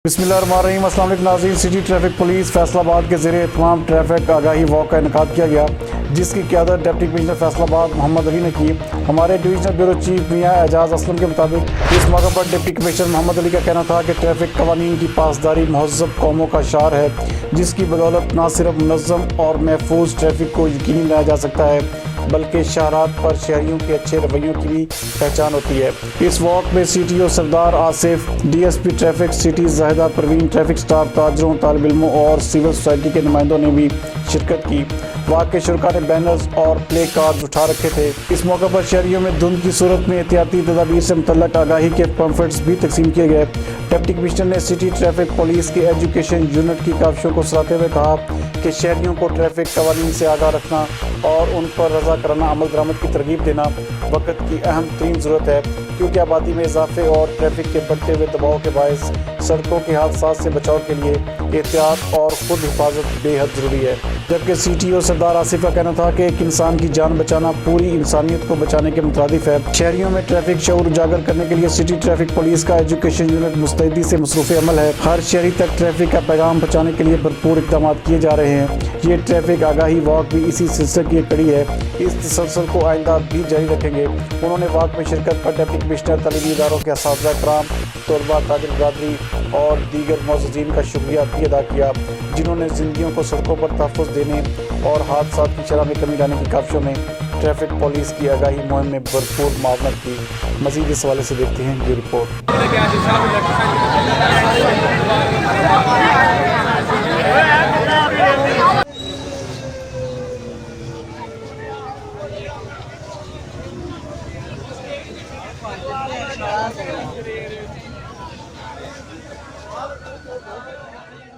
बिस्मिल्लाहिर्रहमानिर्रहीम। अस्सलाम वालेकुम नाज़रीन। सिटी ट्रैफिक पुलिस फैसलाबाद के ज़ेर एहतमाम ट्रैफिक आगाही वॉक का इनेकाद किया गया, जिसकी क़यादत डिप्टी कमिश्नर फैसलाबाद मोहम्मद अली ने की। हमारे डिवीजनल ब्यूरो चीफ मियां एजाज असलम के मुताबिक इस मौके पर डिप्टी कमिश्नर मोहम्मद अली का कहना था कि ट्रैफिक कवानीन की पासदारी महज़ब कौमों का शार है, जिसकी बदौलत न सिर्फ मुनज़्ज़म और महफूज ट्रैफिक को यकीनी बनाया जा सकता है, बल्कि शहरात पर शहरियों के अच्छे रवैयों की भी पहचान होती है। इस वॉक में CTO Sardar Asif, DSP traffic city Zahida Parveen, traffic staff, ताजरों, तालिब इल्मों और सिविल सोसाइटी के नुमाइंदों ने भी शिरकत की। वॉक के शुरका ने बैनर्स और प्ले कार्ड उठा रखे थे। इस मौके पर शहरियों में धुंध की सूरत में एहतियाती तदाबीर से मुतल्लक आगाही के पम्फलेट्स भी तकसीम किए गए। डिप्टी कमिश्नर ने सिटी ट्रैफिक पुलिस के एजुकेशन यूनिट की काविशों को सराहते हुए कहा कि शहरियों को ट्रैफिक कवानीन से आगाह रखना और उन पर रजा कराना अमल दरामद की तरगीब देना वक्त की अहम तरीन ज़रूरत है, क्योंकि आबादी में इजाफे और ट्रैफिक के बढ़ते हुए दबाव के बायस सड़कों के हादसात से बचाव के लिए एहतियात और खुद हिफाजत बेहद ज़रूरी है। जबकि CTO सरदार आसिफ का कहना था कि एक इंसान की जान बचाना पूरी इंसानियत को बचाने के मुताबिक है। शहरियों में ट्रैफिक शऊर उजागर करने के लिए सिटी ट्रैफिक पुलिस का एजुकेशन यूनिट मुस्तैदी से मसरूफ़ अमल है। हर शहरी तक ट्रैफिक का पैगाम पहुँचाने के लिए भरपूर इक़दाम किए जा रहे हैं। ये ट्रैफिक आगाही वॉक भी इसी सिलसिले की एक कड़ी है। इस तसलसल को आइंदा भी जारी रखेंगे। उन्होंने वॉक में शिरकत पर डिप्टी कमिश्नर, तालीमी इदारों के असातिज़ा कराम, तलबा, ताजिर बरादरी और दीगर मौजूदीन का शुक्रिया भी अदा किया, जिन्होंने ज़िंदगियों को सड़कों पर तहफ़्फ़ुज़ देने और हादसात की शरह में कमी लाने की काविशों में ट्रैफिक पुलिस की आगाही मुहिम में भरपूर मावनत की। मज़ीद इस हवाले से देखते हैं ये रिपोर्ट। Thank you.